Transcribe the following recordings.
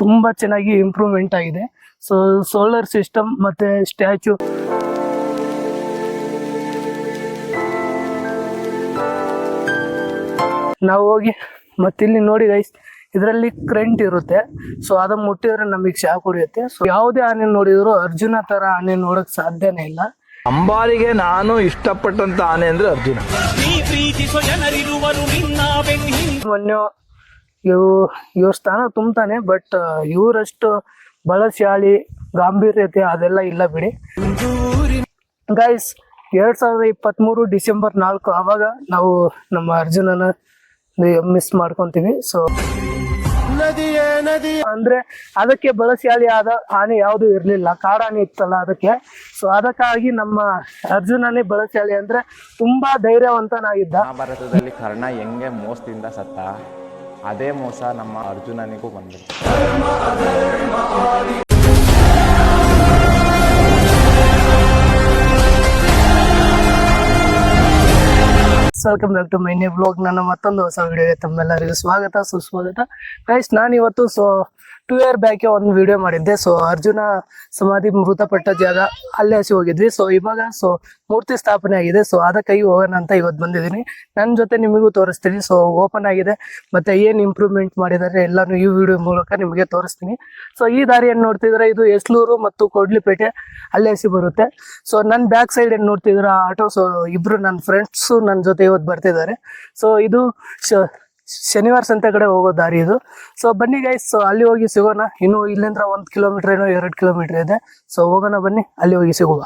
ತುಂಬಾ ಚೆನ್ನಾಗಿ ಇಂಪ್ರೂವ್ಮೆಂಟ್ ಆಗಿದೆ. ಸೊ ಸೋಲಾರ್ ಸಿಸ್ಟಮ್ ಮತ್ತೆ ಸ್ಟ್ಯಾಚು ನಾವು ಹೋಗಿ ಮತ್ತೆ ಇಲ್ಲಿ ನೋಡಿ ಗೈಸ್, ಇದರಲ್ಲಿ ಕರೆಂಟ್ ಇರುತ್ತೆ. ಸೊ ಅದನ್ನ ಮುಟ್ಟಿದ್ರೆ ನಮಗೆ ಶಾಕ್ ಹೊಡೆಯುತ್ತೆ. ಸೊ ಯಾವುದೇ ಆನೆ ನೋಡಿದ್ರು ಅರ್ಜುನ ತರ ಆನೆ ನೋಡಕ್ ಸಾಧ್ಯನೇ ಇಲ್ಲ. ಅಂಬಾರಿಗೆ ನಾನು ಇಷ್ಟಪಟ್ಟಂತ ಆನೆ ಅಂದ್ರೆ ಅರ್ಜುನ. ಮೊನ್ನೆ ಇವ್ರ ಸ್ಥಾನ ತುಂಬತಾನೆ, ಬಟ್ ಇವರಷ್ಟು ಬಲಶಾಲಿ ಗಾಂಭೀರ್ಯತೆ ಅದೆಲ್ಲ ಇಲ್ಲ ಬಿಡಿ ಗೈಸ್. 2023 ಡಿಸೆಂಬರ್ 4 ಆವಾಗ ನಾವು ನಮ್ಮ ಅರ್ಜುನನ ಮಿಸ್ ಮಾಡ್ಕೊಂತೀವಿ. ಸೊ ಅಂದ್ರೆ ಅದಕ್ಕೆ ಬಲಶಾಲಿ ಆದ ಆನೆ ಯಾವುದು ಇರ್ಲಿಲ್ಲ, ಕಾಡಾನೆ ಇತ್ತಲ್ಲ ಅದಕ್ಕೆ. ಸೊ ಅದಕ್ಕಾಗಿ ನಮ್ಮ ಅರ್ಜುನನೇ ಬಲಶಾಲಿ, ಅಂದ್ರೆ ತುಂಬಾ ಧೈರ್ಯವಂತನಾಗಿದ್ದ. ಮಹಾಭಾರತದಲ್ಲಿ ಕರ್ಣ ಹೆಂಗೆ ಮೋಸದಿಂದ ಸತ್ತ, ಅದೇ ಮೋಸ ನಮ್ಮ ಅರ್ಜುನನಿಗೂ ಬಂದಿದೆ. Welcome back to my new blog. ನನ್ನ ಮತ್ತೊಂದು ಹೊಸ ವಿಡಿಯೋಗೆ ತಮ್ಮೆಲ್ಲರಿಗೂ ಸ್ವಾಗತ ಸುಸ್ವಾಗತ ಗೈಸ್. ನಾನಿವತ್ತು 2 ಇಯರ್ ಬ್ಯಾಕೆ ಒಂದು ವಿಡಿಯೋ ಮಾಡಿದ್ದೆ. ಸೊ ಅರ್ಜುನ ಸಮಾಧಿ ಮೃತಪಟ್ಟ ಜಾಗ ಅಲ್ಲೇ ಹಸಿ ಹೋಗಿದ್ವಿ. ಸೊ ಇವಾಗ ಮೂರ್ತಿ ಸ್ಥಾಪನೆ ಆಗಿದೆ. ಸೊ ಅದಕ್ಕಾಗಿ ಹೋಗೋಣ ಅಂತ ಇವತ್ತು ಬಂದಿದ್ದೀನಿ. ನನ್ನ ಜೊತೆ ನಿಮಗೂ ತೋರಿಸ್ತೀನಿ. ಸೊ ಓಪನ್ ಆಗಿದೆ, ಮತ್ತೆ ಏನು ಇಂಪ್ರೂವ್ಮೆಂಟ್ ಮಾಡಿದ್ದಾರೆ ಎಲ್ಲಾನು ಈ ವಿಡಿಯೋ ಮೂಲಕ ನಿಮಗೆ ತೋರಿಸ್ತೀನಿ. ಸೊ ಈ ದಾರಿಯನ್ನು ನೋಡ್ತಿದ್ರೆ ಇದು ಎಸ್ಲೂರು ಮತ್ತು ಕೊಡ್ಲಿಪೇಟೆ ಅಲ್ಲೇ ಹಸಿ ಬರುತ್ತೆ. ಸೊ ನನ್ನ ಬ್ಯಾಕ್ ಸೈಡ್ ಏನು ನೋಡ್ತಿದ್ರ ಆಟೋ, ಸೊ ಇಬ್ರು ನನ್ನ ಫ್ರೆಂಡ್ಸು ನನ್ನ ಜೊತೆ ಇವತ್ತು ಬರ್ತಿದ್ದಾರೆ. ಸೊ ಇದು ಶನಿವಾರ ಸಂತೆ ಕಡೆ ಹೋಗೋ ದಾರಿ ಇದು. ಸೊ ಬನ್ನಿ ಗೈಸ್, ಸೊ ಅಲ್ಲಿ ಹೋಗಿ ಸಿಗೋಣ. ಇನ್ನು ಇಲ್ಲಿಂದ 1 ಕಿಲೋಮೀಟರ್ ಏನೋ 2 ಕಿಲೋಮೀಟರ್ ಇದೆ. ಸೊ ಹೋಗೋಣ ಬನ್ನಿ, ಅಲ್ಲಿ ಹೋಗಿ ಸಿಗುವ.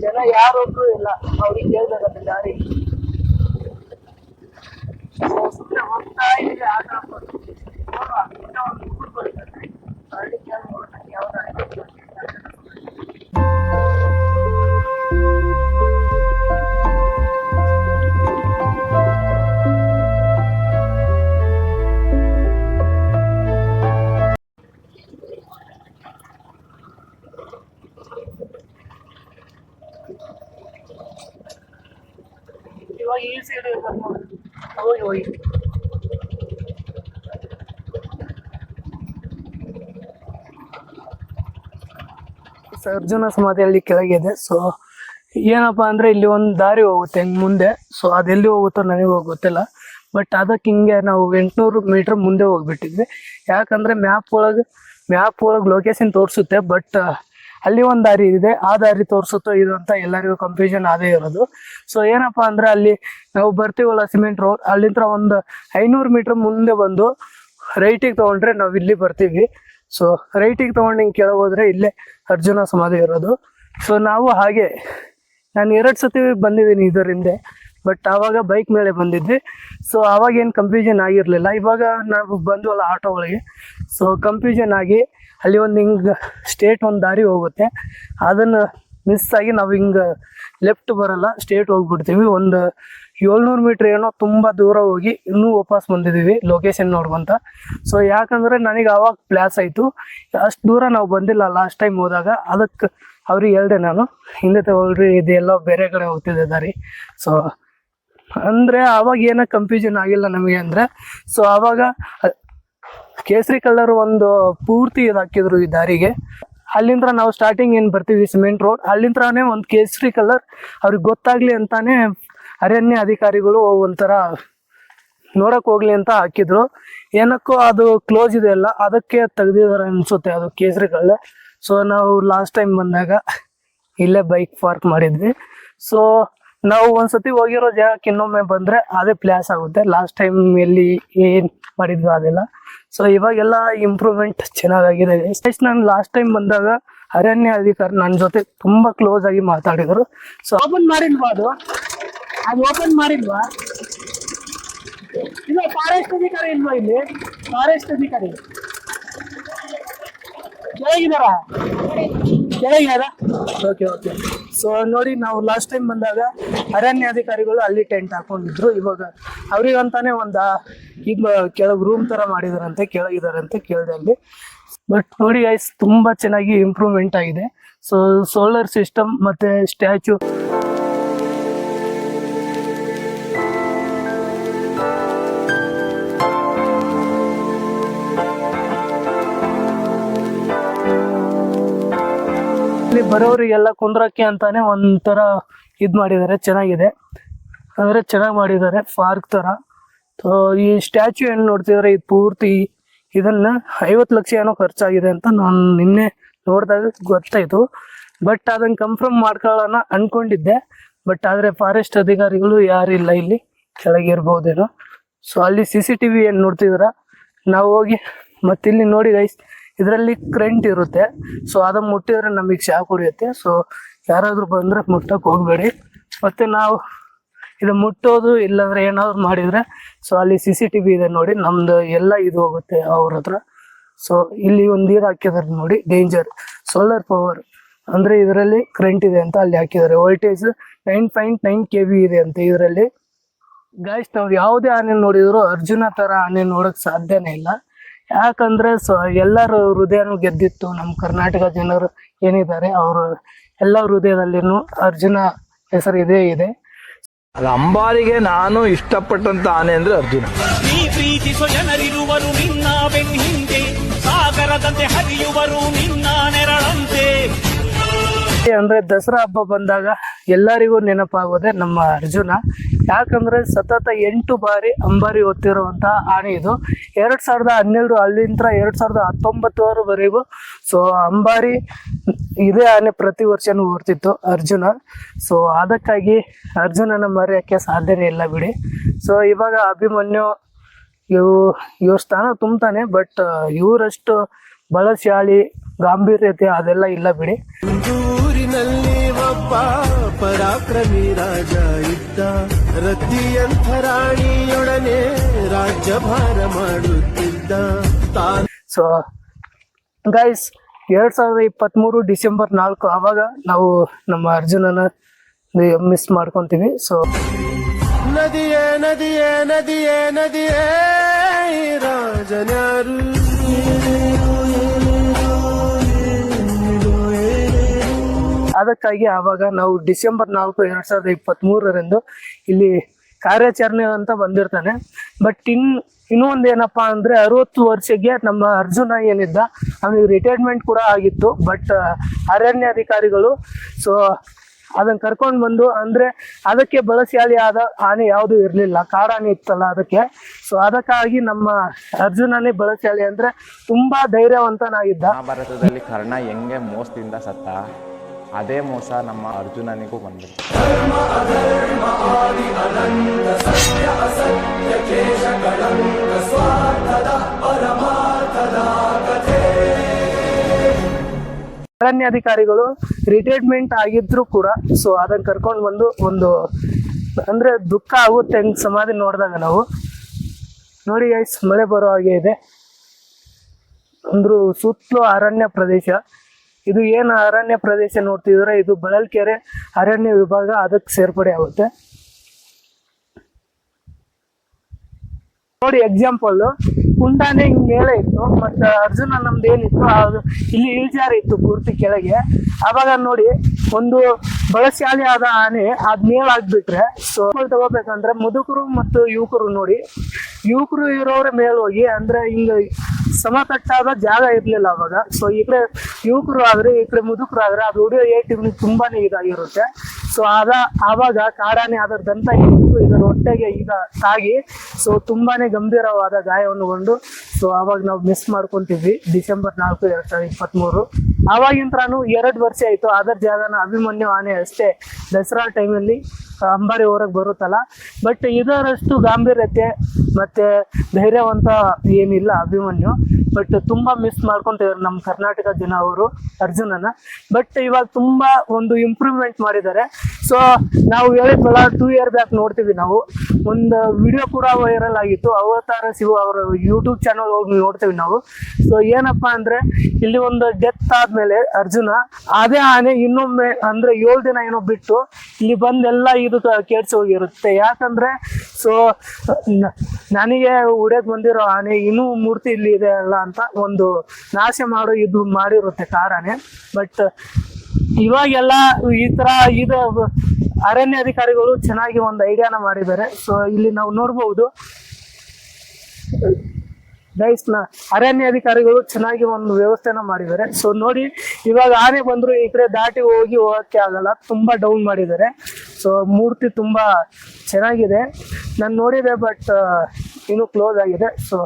ಜನ ಯಾರೊಬ್ರು ಇಲ್ಲ, ಅವ್ರಿಗೆ ಕೇಳ್ಬೇಕಂತ ದಾರಿ. ಸುಮ್ಮನೆ ಹೋಗ್ತಾ ಇದ್ರೆ ಆಟ ಹಾಕೊಂಡು ಒಂದು ಊರು ಬರ್ತದೆ, ಅಲ್ಲಿ ಕೇಳ್ಬೋದು ಯಾವ್ದು. ಇವಾಗ ಈ ಸೈಡ್ ಹೋಗಿ ಹೋಗಿ ಅರ್ಜುನ ಸಮಾಧಿಯಲ್ಲಿ ಕೆಳಗಿದೆ. ಸೊ ಏನಪ್ಪಾ ಅಂದ್ರೆ ಇಲ್ಲಿ ಒಂದು ದಾರಿ ಹೋಗುತ್ತೆ ಹಿಂಗ್ ಮುಂದೆ. ಸೊ ಅದೆಲ್ಲಿ ಹೋಗುತ್ತೋ ನನಗೆ ಗೊತ್ತಿಲ್ಲ, ಬಟ್ ಅದಕ್ಕೆ ಹಿಂಗೆ ನಾವು 800 ಮೀಟರ್ ಮುಂದೆ ಹೋಗ್ಬಿಟ್ಟಿದ್ವಿ. ಯಾಕಂದ್ರೆ ಮ್ಯಾಪ್ ಒಳಗೆ ಲೊಕೇಶನ್ ತೋರಿಸುತ್ತೆ, ಬಟ್ ಅಲ್ಲಿ ಒಂದು ದಾರಿ ಇದೆ, ಆ ದಾರಿ ತೋರಿಸುತ್ತೋ ಇದು ಅಂತ ಎಲ್ಲರಿಗೂ ಕನ್ಫ್ಯೂಷನ್ ಅದೇ ಇರೋದು. ಸೊ ಏನಪ್ಪಾ ಅಂದ್ರೆ ಅಲ್ಲಿ ನಾವು ಬರ್ತೀವಲ್ಲ ಸಿಮೆಂಟ್ ರೋಡ್, ಅಲ್ಲಿಂದ ಒಂದು 500 ಮೀಟರ್ ಮುಂದೆ ಬಂದು ರೈಟಿಗೆ ತಗೊಂಡ್ರೆ ನಾವು ಇಲ್ಲಿ ಬರ್ತೀವಿ. ಸೊ ರೈಟಿಗೆ ತಗೊಂಡು ಹಿಂಗೆ ಕೆಳಗೆ ಹೋದ್ರೆ ಇಲ್ಲೇ ಅರ್ಜುನ ಸಮಾಧಿ ಇರೋದು. ಸೊ ನಾವು ಹಾಗೆ ನಾನು 2 ಸತಿ ಬಂದಿದ್ದೀನಿ ಇದರಿಂದ, ಬಟ್ ಆವಾಗ ಬೈಕ್ ಮೇಲೆ ಬಂದಿದ್ವಿ. ಸೊ ಆವಾಗ ಏನು ಕನ್ಫ್ಯೂಷನ್ ಆಗಿರಲಿಲ್ಲ. ಇವಾಗ ನಾವು ಬಂದ್ವಲ್ಲ ಆಟೋ ಒಳಗೆ, ಸೊ ಕನ್ಫ್ಯೂಷನ್ ಆಗಿ ಅಲ್ಲಿ ಒಂದು ಹಿಂಗೆ ಸ್ಟೇಟ್ ಒಂದು ದಾರಿ ಹೋಗುತ್ತೆ, ಅದನ್ನು ಮಿಸ್ ಆಗಿ ನಾವು ಹಿಂಗೆ ಲೆಫ್ಟ್ ಬರಲ್ಲ, ಸ್ಟೇಟ್ ಹೋಗ್ಬಿಡ್ತೀವಿ. ಒಂದು 700 ಮೀಟ್ರ್ ಏನೋ ತುಂಬ ದೂರ ಹೋಗಿ ಇನ್ನೂ ವಾಪಸ್ ಬಂದಿದ್ದೀವಿ ಲೊಕೇಶನ್ ನೋಡ್ಕೊಂತ. ಸೊ ಯಾಕಂದರೆ ನನಗೆ ಆವಾಗ ಪ್ಲಾಸ್ ಆಯಿತು, ಅಷ್ಟು ದೂರ ನಾವು ಬಂದಿಲ್ಲ ಲಾಸ್ಟ್ ಟೈಮ್ ಹೋದಾಗ. ಅದಕ್ಕೆ ಅವ್ರಿಗೆ ಹೇಳಿದೆ ನಾನು, ಹಿಂದೆ ತಗೊಳ್ರಿ ಇದೆಲ್ಲ ಬೇರೆ ಕಡೆ ಹೋಗ್ತಿದ್ದೆ ದಾರಿ. ಸೊ ಅಂದರೆ ಆವಾಗ ಏನೋ ಕನ್ಫ್ಯೂಷನ್ ಆಗಿಲ್ಲ ನಮಗೆ ಅಂದರೆ. ಸೊ ಆವಾಗ ಕೇಸರಿ ಕಲರ್ ಒಂದು ಪೂರ್ತಿ ಇದು ಹಾಕಿದ್ರು ಈ ದಾರಿಗೆ. ಅಲ್ಲಿಂದ ನಾವು ಸ್ಟಾರ್ಟಿಂಗ್ ಏನು ಬರ್ತೀವಿ ಸಿಮೆಂಟ್ ರೋಡ್, ಅಲ್ಲಿಂದನೇ ಒಂದು ಕೇಸರಿ ಕಲರ್ ಅವ್ರಿಗೆ ಗೊತ್ತಾಗ್ಲಿ ಅಂತಾನೆ ಅರಣ್ಯ ಅಧಿಕಾರಿಗಳು ಒಂಥರ ನೋಡಕ್ ಹೋಗ್ಲಿ ಅಂತ ಹಾಕಿದ್ರು. ಏನಕ್ಕೋ ಅದು ಕ್ಲೋಸ್ ಇದೆ ಅಲ್ಲ, ಅದಕ್ಕೆ ತೆಗ್ದಿದಾರೆ ಅನ್ಸುತ್ತೆ, ಅದು ಕೇಸರಿಗಳೇ. ಸೊ ನಾವು ಲಾಸ್ಟ್ ಟೈಮ್ ಬಂದಾಗ ಇಲ್ಲೇ ಬೈಕ್ ಪಾರ್ಕ್ ಮಾಡಿದ್ವಿ. ಸೊ ನಾವು ಒಂದ್ಸತಿ ಹೋಗಿರೋ ಜಾಗಕ್ಕೆ ಇನ್ನೊಮ್ಮೆ ಬಂದ್ರೆ ಅದೇ ಪ್ಲೇಸ್ ಆಗುತ್ತೆ. ಲಾಸ್ಟ್ ಟೈಮ್ ಎಲ್ಲಿ ಏನ್ ಮಾಡಿದ್ವಿ ಅದೆಲ್ಲ. ಸೊ ಇವಾಗೆಲ್ಲ ಇಂಪ್ರೂವ್ಮೆಂಟ್ ಚೆನ್ನಾಗಿದೆ. ನಾನು ಲಾಸ್ಟ್ ಟೈಮ್ ಬಂದಾಗ ಅರಣ್ಯ ಅಧಿಕಾರಿ ನನ್ನ ಜೊತೆ ತುಂಬಾ ಕ್ಲೋಸ್ ಆಗಿ ಮಾತಾಡಿದ್ರು. ಸೊ ಓಪನ್ ಮಾಡಿಲ್ವಾ ಅದು ಓಪನ್ ಮಾಡಿಲ್ವಾ? ಇದು ಫಾರೆಸ್ಟ್ ಅಧಿಕಾರಿ ಇಲ್ವಾ? ಇಲ್ಲಿ ಫಾರೆಸ್ಟ್ ಅಧಿಕಾರಿ ಕೆಳಗಿದಾರ? Okay okay. ಸೊ ನೋಡಿ, ನಾವು ಲಾಸ್ಟ್ ಟೈಮ್ ಬಂದಾಗ ಅರಣ್ಯ ಅಧಿಕಾರಿಗಳು ಅಲ್ಲಿ ಟೆಂಟ್ ಹಾಕೊಂಡಿದ್ರು. ಇವಾಗ ಅವ್ರಿಗಂತಾನೆ ಇದು ಕೆಳಗೆ ರೂಮ್ ತರ ಮಾಡಿದಾರಂತೆ, ಕೆಳಗಿದಾರಂತೆ ಕೇಳಿದೆ ಅಲ್ಲಿ. ಬಟ್ ನೋಡಿ ಗೈಸ್, ತುಂಬಾ ಚೆನ್ನಾಗಿ ಇಂಪ್ರೂವ್ಮೆಂಟ್ ಆಗಿದೆ. ಸೊ ಸೋಲಾರ್ ಸಿಸ್ಟಮ್ ಮತ್ತೆ ಸ್ಟ್ಯಾಚು ಇಲ್ಲಿ ಬರೋರಿಗೆಲ್ಲ ಕುಂದ್ರಕ್ಕೆ ಅಂತಾನೆ ಒಂಥರ ಇದ್ ಮಾಡಿದ್ದಾರೆ, ಚೆನ್ನಾಗಿದೆ. ಅಂದ್ರೆ ಚೆನ್ನಾಗಿ ಮಾಡಿದ್ದಾರೆ, ಪಾರ್ಕ್ ತರ. ಈ ಸ್ಟ್ಯಾಚ್ಯೂ ಏನ್ ನೋಡ್ತಿದ್ರೆ ಇದು ಪೂರ್ತಿ ಇದನ್ನ 50 ಲಕ್ಷ ಏನೋ ಖರ್ಚಾಗಿದೆ ಅಂತ ನಾನು ನಿನ್ನೆ ನೋಡಿದಾಗ ಗೊತ್ತಾಯ್ತು. ಬಟ್ ಅದನ್ನ ಕನ್ಫರ್ಮ್ ಮಾಡ್ಕೊಳ್ಳೋಣ ಅನ್ಕೊಂಡಿದ್ದೆ. ಬಟ್ ಆದ್ರೆ ಫಾರೆಸ್ಟ್ ಅಧಿಕಾರಿಗಳು ಯಾರಿಲ್ಲ, ಇಲ್ಲಿ ಕೆಳಗೆ ಇರ್ಬೋದೇನೋ. ಸೊ ಅಲ್ಲಿ CCTV ಏನ್ ನೋಡ್ತಿದ್ರ, ನಾವು ಹೋಗಿ ಮತ್ತೆ ಇಲ್ಲಿ ನೋಡಿ ಗೈಸ್, ಇದರಲ್ಲಿ ಕರೆಂಟ್ ಇರುತ್ತೆ. ಸೊ ಅದನ್ನ ಮುಟ್ಟಿದ್ರೆ ನಮಗೆ ಶಾಕ್ ಹೊಡಿಯುತ್ತೆ. ಸೊ ಯಾರಾದ್ರೂ ಬಂದ್ರೆ ಮುಟ್ಟಕ್ ಹೋಗ್ಬೇಡಿ. ಮತ್ತೆ ನಾವು ಇದು ಮುಟ್ಟೋದು ಇಲ್ಲಾಂದ್ರೆ ಏನಾದ್ರು ಮಾಡಿದ್ರೆ, ಸೊ ಅಲ್ಲಿ CCTV ಇದೆ ನೋಡಿ, ನಮ್ದು ಎಲ್ಲ ಇದು ಹೋಗುತ್ತೆ ಅವ್ರ ಹತ್ರ. ಸೊ ಇಲ್ಲಿ ಒಂದು ನೀರು ಹಾಕಿದಾರೆ ನೋಡಿ, ಡೇಂಜರ್ ಸೋಲಾರ್ ಪವರ್ ಅಂದ್ರೆ ಇದರಲ್ಲಿ ಕರೆಂಟ್ ಇದೆ ಅಂತ ಅಲ್ಲಿ ಹಾಕಿದ್ದಾರೆ. ವೋಲ್ಟೇಜ್ 9.9 kV ಇದೆ ಅಂತ ಇದರಲ್ಲಿ. ಗಾಯ್ಸ್, ನಾವು ಯಾವುದೇ ಆನೆ ನೋಡಿದ್ರು ಅರ್ಜುನ ತರ ಆನೆ ನೋಡಕ್ ಸಾಧ್ಯನೇ ಇಲ್ಲ. ಯಾಕಂದ್ರೆ ಎಲ್ಲರ ಹೃದಯನೂ ಗೆದ್ದಿತ್ತು ನಮ್ಮ ಕರ್ನಾಟಕ ಜನರು ಏನಿದ್ದಾರೆ, ಅವರು ಎಲ್ಲ ಹೃದಯದಲ್ಲಿನೂ ಅರ್ಜುನ ಹೆಸರು ಇದೇ ಇದೆ. ಅದು ಅಂಬಾರಿಗೆ ನಾನು ಇಷ್ಟಪಟ್ಟಂತ ಆನೆ ಅಂದ್ರೆ ಅರ್ಜುನ. ನೀ ಪ್ರೀತಿಸೋ ಜನರಿರುವರು ನಿನ್ನ ಬೆನ್ನ ಹಿಂದೆ, ಸಾಗರದಂತೆ ಹರಿಯುವರು ನಿನ್ನ ನೆರಳಂತೆ. ಅಂದ್ರೆ ದಸರಾ ಹಬ್ಬ ಬಂದಾಗ ಎಲ್ಲರಿಗೂ ನೆನಪಾಗೋದೆ ನಮ್ಮ ಅರ್ಜುನ. ಯಾಕಂದ್ರೆ ಸತತ 8 ಬಾರಿ ಅಂಬಾರಿ ಹೊತ್ತಿರುವಂತ ಆನೆ ಇದು. 2012 ಅಲ್ಲಿಂದ 2019ವರೆಗೂ ಸೊ ಅಂಬಾರಿ ಇದೇ ಆನೆ ಪ್ರತಿ ವರ್ಷನೂ ಹೊರ್ತಿತ್ತು ಅರ್ಜುನ. ಸೊ ಅದಕ್ಕಾಗಿ ಅರ್ಜುನನ ಮರೆಯಕ್ಕೆ ಸಾಧ್ಯನೇ ಇಲ್ಲ ಬಿಡಿ. ಸೊ ಇವಾಗ ಅಭಿಮನ್ಯು ಇವ್ರ ಸ್ಥಾನ ತುಂಬ್ತಾನೆ. ಬಟ್ ಇವರಷ್ಟು ಬಲಶಾಲಿ ಗಾಂಭೀರ್ಯತೆ ಅದೆಲ್ಲ ಇಲ್ಲ ಬಿಡಿ. ಊರಿನಲ್ಲಿ ಒಬ್ಬ ಪರಾಕ್ರಮಿ ರಾಜ ಇದ್ದ, ರತಿಯಂಥ ರಾಣಿಯೊಡನೆ ರಾಜ್ಯಭಾರ ಮಾಡುತ್ತಿದ್ದ. ಸೊ ಗೈಸ್, 2023 ಡಿಸೆಂಬರ್ 4 ಅವಾಗ ನಾವು ನಮ್ಮ ಅರ್ಜುನನ ಮಿಸ್ ಮಾಡ್ಕೊಂತೀವಿ. ಸೊ ನದಿಯೇ ನದಿಯೇ ನದಿಯೇ ನದಿಯೇ ರಾಜನ್ಯಾರು, ಅದಕ್ಕಾಗಿ ಆವಾಗ ನಾವು ಡಿಸೆಂಬರ್ 4, 2023 ಇಲ್ಲಿ ಕಾರ್ಯಾಚರಣೆ ಅಂತ ಬಂದಿರ್ತಾನೆ. ಬಟ್ ಇನ್ನೂ ಒಂದು ಏನಪ್ಪಾ ಅಂದ್ರೆ 60 ವರ್ಷಕ್ಕೆ ನಮ್ಮ ಅರ್ಜುನ ಏನಿದ್ದ ಅವನಿಗೆ ರಿಟೈರ್ಮೆಂಟ್ ಕೂಡ ಆಗಿತ್ತು. ಬಟ್ ಅರಣ್ಯಾಧಿಕಾರಿಗಳು ಸೊ ಅದನ್ನ ಕರ್ಕೊಂಡು ಬಂದು, ಅಂದ್ರೆ ಅದಕ್ಕೆ ಬಲಶಾಲಿ ಆದ ಆನೆ ಯಾವುದು ಇರಲಿಲ್ಲ, ಕಾಡಾನೆ ಇತ್ತಲ್ಲ ಅದಕ್ಕೆ. ಸೊ ಅದಕ್ಕಾಗಿ ನಮ್ಮ ಅರ್ಜುನನೇ ಬಲಶಾಲಿ, ಅಂದ್ರೆ ತುಂಬಾ ಧೈರ್ಯವಂತನಾಗಿದ್ದ. ಮಹಾಭಾರತದಲ್ಲಿ ಕರ್ಣ ಹೆಂಗೆ ಮೋಸದಿಂದ ಸತ್ತ, ಅದೇ ಮೋಸ ನಮ್ಮ ಅರ್ಜುನನಿಗೂ ಬಂದಿದೆ. ಅರಣ್ಯಾಧಿಕಾರಿಗಳು ರಿಟೈರ್ಮೆಂಟ್ ಆಗಿದ್ರು ಕೂಡ ಸೊ ಅದನ್ನ ಕರ್ಕೊಂಡು ಬಂದು ಒಂದು ಅಂದ್ರೆ ದುಃಖ ಆಗುತ್ತೆ ಹಂಗ್ ಸಮಾಧಿ ನೋಡಿದಾಗ ನಾವು. ನೋಡಿ ಗೈಸ್, ಮಳೆ ಬರೋ ಹಾಗೆ ಇದೆ. ಅಂದ್ರು ಸುತ್ತಲೂ ಅರಣ್ಯ ಪ್ರದೇಶ. ಇದು ಏನು ಅರಣ್ಯ ಪ್ರದೇಶ ನೋಡ್ತಿದ್ರೆ ಇದು ಬಳಲ್ಕೆರೆ ಅರಣ್ಯ ವಿಭಾಗ, ಅದಕ್ಕೆ ಸೇರ್ಪಡೆ ಆಗುತ್ತೆ. ನೋಡಿ ಎಕ್ಸಾಂಪಲ್, ಕುಂಡಾನೆ ಹಿಂಗ್ ಮೇಲೆ ಇತ್ತು, ಮತ್ತೆ ಅರ್ಜುನ ನಮ್ದು ಏನಿತ್ತು ಅದು ಇಲ್ಲಿ ಇಳಿಜಾರು ಇತ್ತು ಪೂರ್ತಿ ಕೆಳಗೆ. ಅವಾಗ ನೋಡಿ ಒಂದು ಬಲಶಾಲಿ ಆದ ಆನೆ ಅದ್ ಮೇಲಾಗ್ಬಿಟ್ರೆ ಸೊ ತಗೋಬೇಕಂದ್ರೆ ಮುದುಕರು ಮತ್ತು ಯುವಕರು ನೋಡಿ, ಯುವಕರು ಇರೋರ ಮೇಲ್ ಹೋಗಿ, ಅಂದ್ರೆ ಹಿಂಗ ಸಮತಟ್ಟಾದ ಜಾಗ ಇರ್ಲಿಲ್ಲ ಅವಾಗ. ಸೊ ಈ ಕಡೆ ಯುವಕರು ಆದ್ರೆ ಈ ಕಡೆ ಮುದುಕರು ಆದ್ರೆ ಅದು ಹೊಡಿಯೋ ಏಟ್ ತುಂಬಾನೇ ಇದಾಗಿರುತ್ತೆ. ಸೊ ಆವಾಗ ಕಾಡಾನೆ ಅದರ ದಂತ ಇದರ ಹೊಟ್ಟೆಗೆ ಈಗ ತಾಗಿ ಸೊ ತುಂಬಾನೇ ಗಂಭೀರವಾದ ಗಾಯವನ್ನು ಗೊಂಡು ಸೊ ಅವಾಗ ನಾವು ಮಿಸ್ ಮಾಡ್ಕೊಂತಿದ್ವಿ ಡಿಸೆಂಬರ್ 4, 2023. ಆವಾಗಿಂತ್ರನು 2 ವರ್ಷ ಆಯ್ತು. ಅದರ ಜಾಗನ ಅಭಿಮನ್ಯು ಆನೆ ಅಷ್ಟೇ ದಸರಾ ಟೈಮಲ್ಲಿ ಅಂಬಾರಿ ಹೊರಗೆ ಬರುತ್ತಲ್ಲ. ಬಟ್ ಇದರಷ್ಟು ಗಾಂಭೀರ್ಯತೆ ಮತ್ತೆ ಧೈರ್ಯವಂತ ಏನಿಲ್ಲ ಅಭಿಮನ್ಯು. ಬಟ್ ತುಂಬಾ ಮಿಸ್ ಮಾಡ್ಕೊಂತಿದ್ದಾರೆ ನಮ್ಮ ಕರ್ನಾಟಕ ಜನ ಅವರು ಅರ್ಜುನನ. ಬಟ್ ಇವಾಗ ತುಂಬಾ ಒಂದು ಇಂಪ್ರೂವ್ಮೆಂಟ್ ಮಾಡಿದ್ದಾರೆ. ಸೊ ನಾವು ಹೇಳಿದ್ವಲ್ಲ 2 ಇಯರ್ ಬ್ಯಾಕ್ ನೋಡ್ತೀವಿ ನಾವು ಒಂದು ವಿಡಿಯೋ ಕೂಡ ವೈರಲ್ ಆಗಿತ್ತು, ಅವತಾರ ಶಿವ ಅವರ ಯೂಟ್ಯೂಬ್ ಚಾನಲ್ ಹೋಗಿ ನೋಡ್ತೀವಿ ನಾವು. ಸೊ ಏನಪ್ಪಾ ಅಂದ್ರೆ ಇಲ್ಲಿ ಒಂದು ಡೆತ್ ಆದ್ಮೇಲೆ ಅರ್ಜುನ ಅದೇ ಆನೆ ಇನ್ನೊಮ್ಮೆ ಅಂದ್ರೆ 7 ದಿನ ಏನೋ ಬಿಟ್ಟು ಇಲ್ಲಿ ಬಂದೆಲ್ಲ ಇದು ಕೇಳ್ಸಿ ಹೋಗಿರುತ್ತೆ. ಯಾಕಂದ್ರೆ ಸೊ ನನಗೆ ಉಡಕ್ ಬಂದಿರೋ ಆನೆ ಇನ್ನೂ ಮೂರ್ತಿ ಇಲ್ಲಿ ಇದೆ ಅಲ್ಲ ಅಂತ ಒಂದು ನಾಶ ಮಾಡೋ ಇದು ಮಾಡಿರುತ್ತೆ ಕಾರಾನೆ. ಬಟ್ ಇವಾಗೆಲ್ಲ ಈ ತರ ಇದು ಅರಣ್ಯ ಅಧಿಕಾರಿಗಳು ಚೆನ್ನಾಗಿ ಒಂದು ಐಡಿಯಾನ ಮಾಡಿದ್ದಾರೆ. ಸೊ ಇಲ್ಲಿ ನಾವು ನೋಡ್ಬೋದು ಗೈಸ್, ಅರಣ್ಯ ಅಧಿಕಾರಿಗಳು ಚೆನ್ನಾಗಿ ಒಂದು ವ್ಯವಸ್ಥೆನ ಮಾಡಿದ್ದಾರೆ. ಸೊ ನೋಡಿ ಇವಾಗ ಆನೆ ಬಂದ್ರು ಈ ಕಡೆ ದಾಟಿ ಹೋಗಕ್ಕೆ ಆಗಲ್ಲ, ತುಂಬಾ ಡೌನ್ ಮಾಡಿದ್ದಾರೆ. ಸೊ ಮೂರ್ತಿ ತುಂಬಾ ಚೆನ್ನಾಗಿದೆ, ನಾನು ನೋಡಿದೆ. ಬಟ್ ಇನ್ನೂ ಕ್ಲೋಸ್ ಆಗಿದೆ. ಸೊ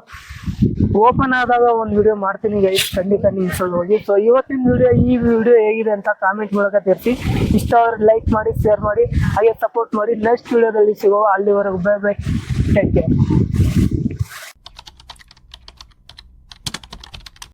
ಓಪನ್ ಆದಾಗ ಒಂದು ವಿಡಿಯೋ ಮಾಡ್ತೀನಿ ಗೈಸ್, ಖಂಡಿತ ನಿಮ್ಮ ಹೋಗಿ. ಸೊ ಇವತ್ತಿನ ಈ ವಿಡಿಯೋ ಹೇಗಿದೆ ಅಂತ ಕಾಮೆಂಟ್ ಮೂಲಕ ತಿಳಿಸಿ. ಇಷ್ಟ ಅವ್ರಿಗೆ ಲೈಕ್ ಮಾಡಿ, ಶೇರ್ ಮಾಡಿ, ಹಾಗೆ ಸಪೋರ್ಟ್ ಮಾಡಿ. ನೆಕ್ಸ್ಟ್ ವಿಡಿಯೋದಲ್ಲಿ ಸಿಗುವ. ಅಲ್ಲಿವರೆಗೂ ಬೈ ಬೈ, ಟೇಕ್ ಕೇರ್.